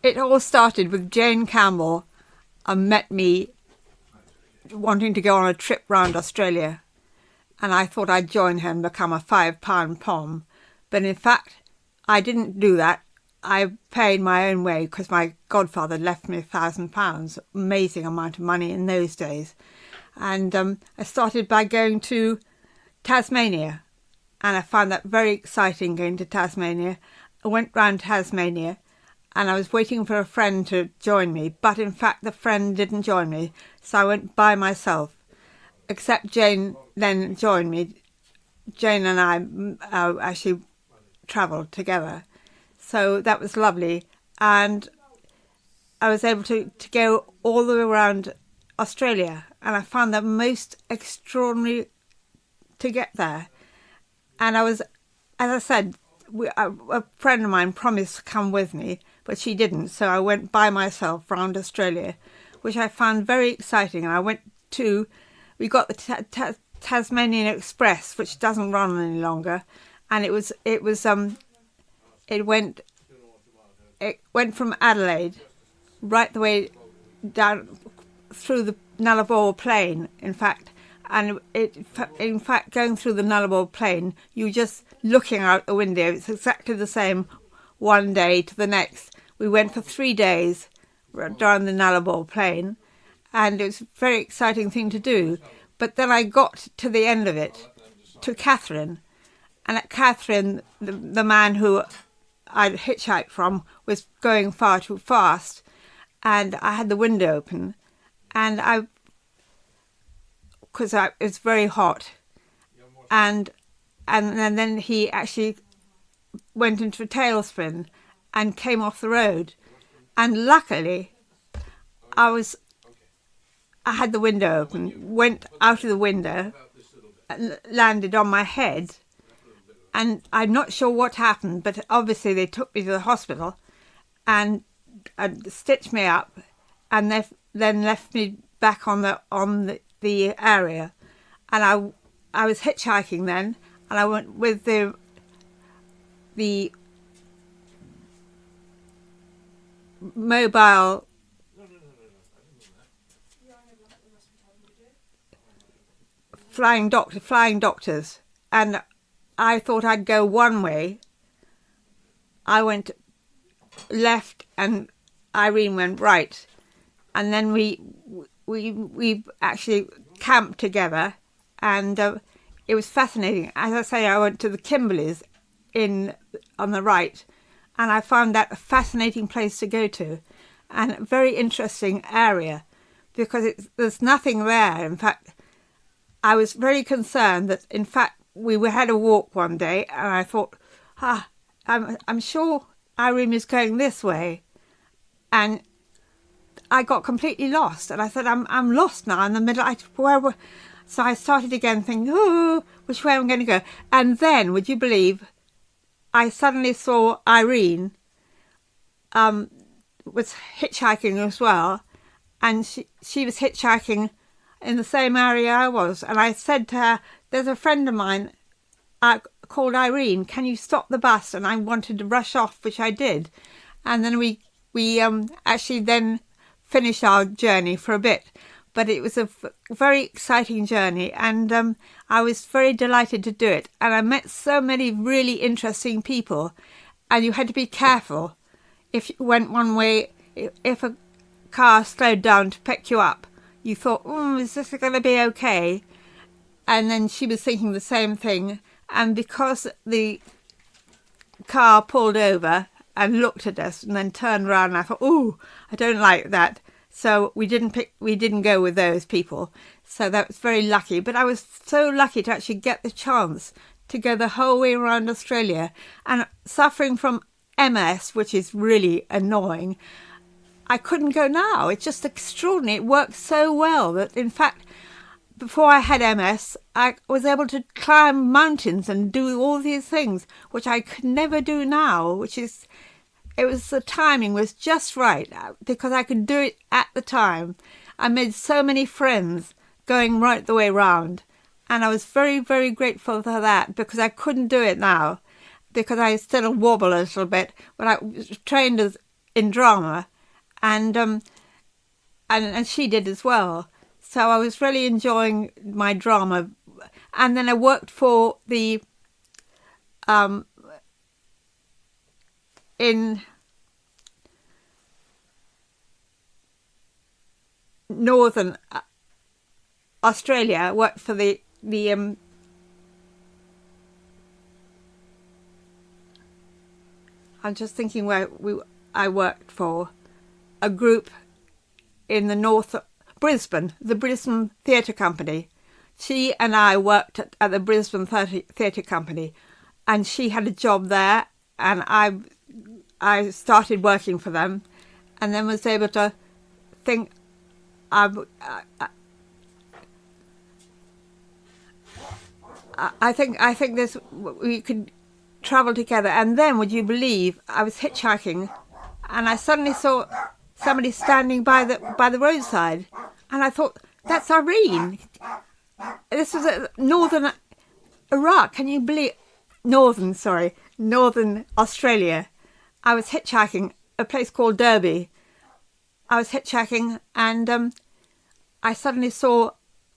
it all started with Jane Campbell met me wanting to go on a trip round Australia. And I thought I'd join her and become a £5 pom. But in fact, I didn't do that. I paid my own way because my godfather left me £1,000, amazing amount of money in those days. And I started by going to Tasmania. And I found that very exciting, going to Tasmania. I went round Tasmania and I was waiting for a friend to join me. But in fact, the friend didn't join me. So I went by myself. Except Jane then joined me. Jane and I actually travelled together. So that was lovely. And I was able to go all the way around Australia. And I found that most extraordinary to get there. And I was, as I said, a friend of mine promised to come with me, but she didn't. So I went by myself around Australia, which I found very exciting. And we got the Tasmanian Express, which doesn't run any longer. And it went from Adelaide right the way down through the Nullarbor Plain, in fact. And in fact, going through the Nullarbor Plain, you're just looking out the window. It's exactly the same one day to the next. We went for 3 days down the Nullarbor Plain, and it was a very exciting thing to do. But then I got to the end of it, to Catherine. And at Catherine, the man who I'd hitchhiked from was going far too fast. And I had the window open. And because it was very hot. And then he actually went into a tailspin and came off the road. And luckily, I had the window open, went out of the window, and landed on my head. And I'm not sure what happened, but obviously they took me to the hospital and stitched me up, and then left me back on the area. And I was hitchhiking then, and I went with the mobile flying doctors, and I thought I'd go one way. I went left and Irene went right, and then we actually camped together, and it was fascinating. As I say, I went to the Kimberleys on the right, and I found that a fascinating place to go to, and a very interesting area, because there's nothing there. In fact, I was very concerned that, in fact, we had a walk one day, and I thought, I'm sure Irene is going this way, and I got completely lost. And I said, I'm lost now in the middle. So I started again thinking, which way am I going to go? And then, would you believe, I suddenly saw Irene was hitchhiking as well, and she was hitchhiking in the same area I was. And I said to her, there's a friend of mine called Irene, can you stop the bus? And I wanted to rush off, which I did. And then we actually then finished our journey for a bit. But it was a very exciting journey, and I was very delighted to do it. And I met so many really interesting people, and you had to be careful. If you went one way, if a car slowed down to pick you up, you thought, is this going to be okay? And then she was thinking the same thing. And because the car pulled over and looked at us and then turned around, and I thought, I don't like that. So we didn't go with those people. So that was very lucky. But I was so lucky to actually get the chance to go the whole way around Australia. And suffering from MS, which is really annoying, I couldn't go now. It's just extraordinary. It worked so well that, in fact, before I had MS, I was able to climb mountains and do all these things, which I could never do now, the timing was just right, because I could do it at the time. I made so many friends going right the way round, and I was very, very grateful for that, because I couldn't do it now, because I still wobble a little bit. But I was trained in drama, and she did as well. So I was really enjoying my drama, and then I worked for the in Northern Australia. I worked for the I'm just thinking where I worked for a group in the north, Brisbane, the Brisbane Theatre Company. She and I worked at the Brisbane Theatre Company, and she had a job there, and I started working for them, and then was able to think I think this we could travel together. And then, would you believe, I was hitchhiking, and I suddenly saw somebody standing by the roadside, and I thought, that's Irene. This was at northern Iraq. Can you believe? Northern Australia. I was hitchhiking a place called Derby. I was hitchhiking, and I suddenly saw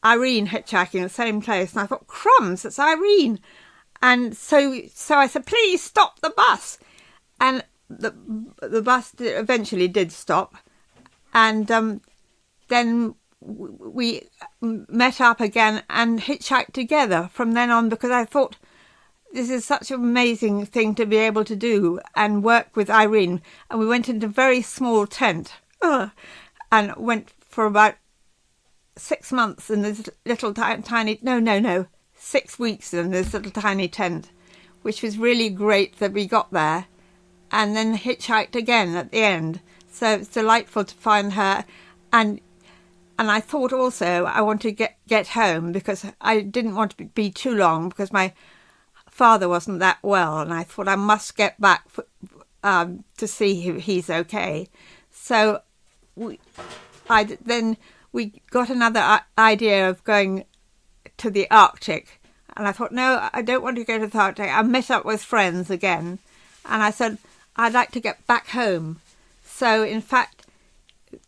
Irene hitchhiking the same place, and I thought, crumbs, it's Irene. And so I said, please stop the bus. And the bus eventually did stop. And then we met up again and hitchhiked together from then on, because I thought, this is such an amazing thing to be able to do and work with Irene. And we went into a very small tent and went for about 6 months in this little tiny, 6 weeks in this little tiny tent, which was really great that we got there, and then hitchhiked again at the end. So it's delightful to find her, and I thought also I wanted to get home, because I didn't want to be too long, because my father wasn't that well, and I thought I must get back to see if he's okay. So we got another idea of going to the Arctic, and I thought, no, I don't want to go to the Arctic. I met up with friends again, and I said, I'd like to get back home. So in fact,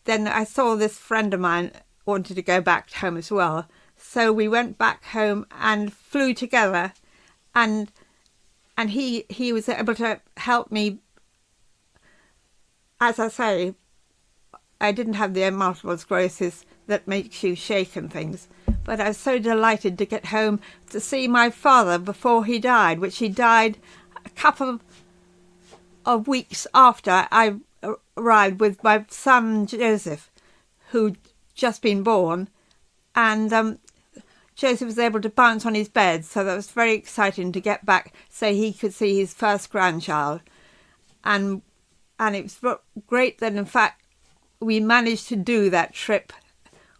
then I saw this friend of mine wanted to go back home as well. So we went back home and flew together, and he was able to help me. As I say, I didn't have the multiple sclerosis that makes you shake and things, but I was so delighted to get home to see my father before he died, which he died a couple of weeks after I arrived, with my son Joseph, who'd just been born, and Joseph was able to bounce on his bed, so that was very exciting to get back so he could see his first grandchild. And it was great that, in fact, we managed to do that trip,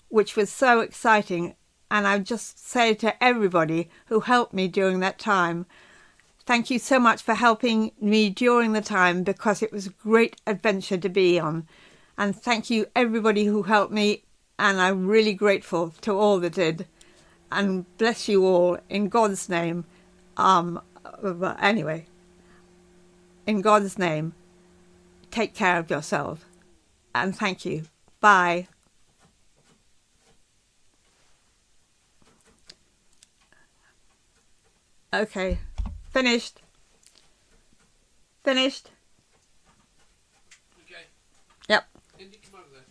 which was so exciting. And I would just say to everybody who helped me during that time, thank you so much for helping me during the time, because it was a great adventure to be on. And thank you everybody who helped me, and I'm really grateful to all that did. And bless you all in God's name. Anyway, in God's name, take care of yourself. And thank you. Bye. Okay. Finished. Okay. Yep. Indy, come over there.